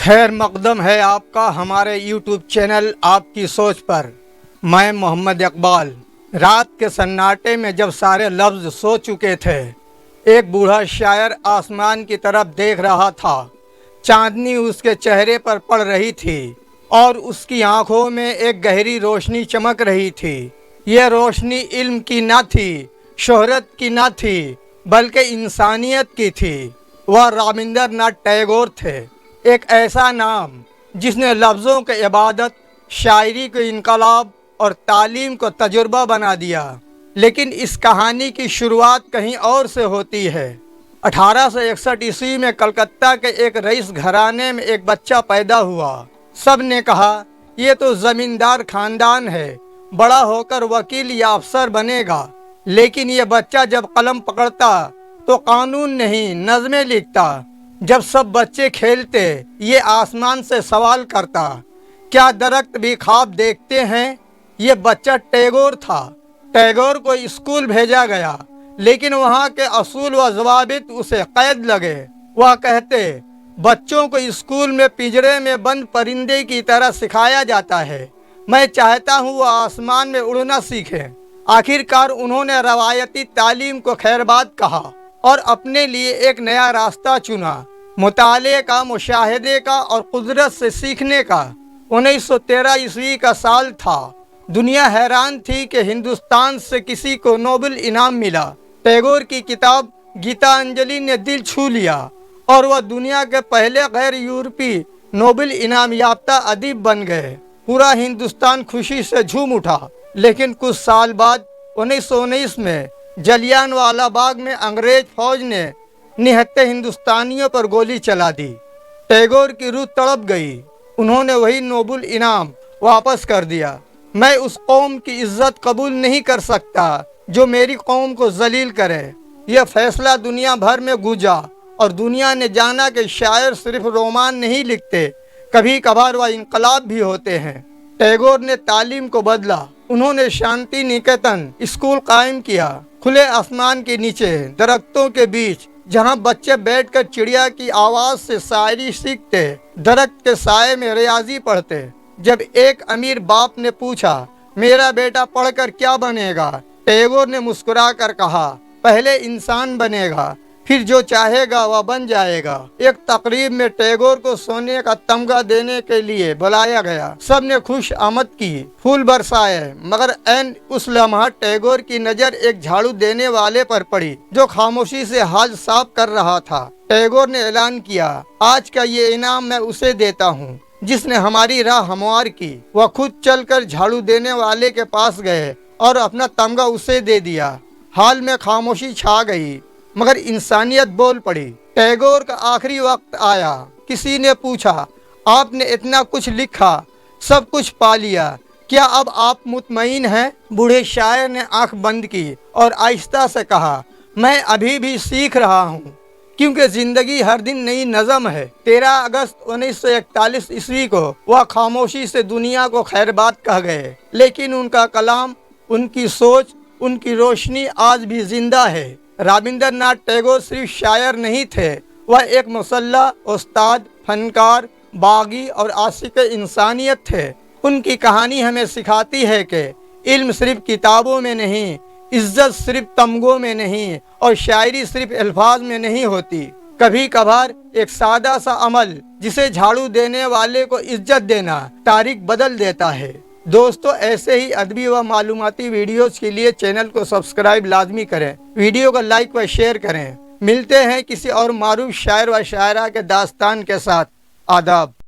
خیر مقدم ہے آپ کا ہمارے یوٹیوب چینل آپ کی سوچ پر۔ میں محمد اقبال۔ رات کے سناٹے میں جب سارے لفظ سو چکے تھے، ایک بوڑھا شاعر آسمان کی طرف دیکھ رہا تھا۔ چاندنی اس کے چہرے پر پڑ رہی تھی اور اس کی آنکھوں میں ایک گہری روشنی چمک رہی تھی۔ یہ روشنی علم کی نہ تھی، شہرت کی نہ تھی، بلکہ انسانیت کی تھی۔ وہ رابندر ناتھ ٹیگور تھے، ایک ایسا نام جس نے لفظوں کو عبادت، شاعری کو انقلاب اور تعلیم کو تجربہ بنا دیا۔ لیکن اس کہانی کی شروعات کہیں اور سے ہوتی ہے۔ 1861 عیسوی میں کلکتہ کے ایک رئیس گھرانے میں ایک بچہ پیدا ہوا۔ سب نے کہا یہ تو زمیندار خاندان ہے، بڑا ہو کر وکیل یا افسر بنے گا۔ لیکن یہ بچہ جب قلم پکڑتا تو قانون نہیں، نظمیں لکھتا۔ جب سب بچے کھیلتے، یہ آسمان سے سوال کرتا، کیا درخت بھی خواب دیکھتے ہیں؟ یہ بچہ ٹیگور تھا۔ ٹیگور کو اسکول بھیجا گیا، لیکن وہاں کے اصول و ضوابط اسے قید لگے۔ وہ کہتے، بچوں کو اسکول میں پنجرے میں بند پرندے کی طرح سکھایا جاتا ہے، میں چاہتا ہوں وہ آسمان میں اڑنا سیکھیں۔ آخر کار انہوں نے روایتی تعلیم کو خیرباد کہا اور اپنے لیے ایک نیا راستہ چنا، مطالعے کا، مشاہدے کا اور قدرت سے سیکھنے کا۔ 1913 عیسوی کا سال تھا۔ دنیا حیران تھی کہ ہندوستان سے کسی کو نوبل انعام ملا۔ ٹیگور کی کتاب گیتا انجلی نے دل چھو لیا اور وہ دنیا کے پہلے غیر یورپی نوبل انعام یافتہ ادیب بن گئے۔ پورا ہندوستان خوشی سے جھوم اٹھا۔ لیکن کچھ سال بعد 1919 میں جلیان والا باغ میں انگریز فوج نے نہتے ہندوستانیوں پر گولی چلا دی۔ ٹیگور کی روح تڑپ گئی۔ انہوں نے وہی نوبل انعام واپس کر دیا۔ میں اس قوم کی عزت قبول نہیں کر سکتا جو میری قوم کو ذلیل کرے۔ یہ فیصلہ دنیا بھر میں گونجا اور دنیا نے جانا کہ شاعر صرف رومان نہیں لکھتے، کبھی کبھار وہ انقلاب بھی ہوتے ہیں۔ ٹیگور نے تعلیم کو بدلا۔ انہوں نے شانتی نکیتن اسکول قائم کیا، کھلے آسمان کے نیچے، درختوں کے بیچ، جہاں بچے بیٹھ کر چڑیا کی آواز سے شاعری سیکھتے، درخت کے سائے میں ریاضی پڑھتے۔ جب ایک امیر باپ نے پوچھا، میرا بیٹا پڑھ کر کیا بنے گا؟ ٹیگور نے مسکرا کر کہا، پہلے انسان بنے گا، پھر جو چاہے گا وہ بن جائے گا۔ ایک تقریب میں ٹیگور کو سونے کا تمغہ دینے کے لیے بلایا گیا۔ سب نے خوش آمد کی، پھول برسائے، مگر عین اس لمحہ ٹیگور کی نظر ایک جھاڑو دینے والے پر پڑی جو خاموشی سے حال صاف کر رہا تھا۔ ٹیگور نے اعلان کیا، آج کا یہ انعام میں اسے دیتا ہوں جس نے ہماری راہ ہموار کی۔ وہ خود چل کر جھاڑو دینے والے کے پاس گئے اور اپنا تمغہ اسے دے دیا۔ حال میں خاموشی چھا گئی، مگر انسانیت بول پڑی۔ ٹیگور کا آخری وقت آیا۔ کسی نے پوچھا، آپ نے اتنا کچھ لکھا، سب کچھ پا لیا، کیا اب آپ مطمئن ہیں؟ بوڑھے شاعر نے آنکھ بند کی اور آہستہ سے کہا، میں ابھی بھی سیکھ رہا ہوں، کیونکہ زندگی ہر دن نئی نظم ہے۔ 13 اگست 1941 عیسوی کو وہ خاموشی سے دنیا کو خیرباد کہہ گئے، لیکن ان کا کلام، ان کی سوچ، ان کی روشنی آج بھی زندہ ہے۔ رابندر ناتھ ٹیگور صرف شاعر نہیں تھے، وہ ایک مسلح، استاد، فنکار، باغی اور عاشق انسانیت تھے۔ ان کی کہانی ہمیں سکھاتی ہے کہ علم صرف کتابوں میں نہیں، عزت صرف تمغوں میں نہیں، اور شاعری صرف الفاظ میں نہیں ہوتی۔ کبھی کبھار ایک سادہ سا عمل، جسے جھاڑو دینے والے کو عزت دینا، تاریخ بدل دیتا ہے۔ دوستو، ایسے ہی ادبی و معلوماتی ویڈیوز کے لیے چینل کو سبسکرائب لازمی کریں، ویڈیو کو لائک و شیئر کریں۔ ملتے ہیں کسی اور معروف شاعر و شاعرہ کے داستان کے ساتھ۔ آداب۔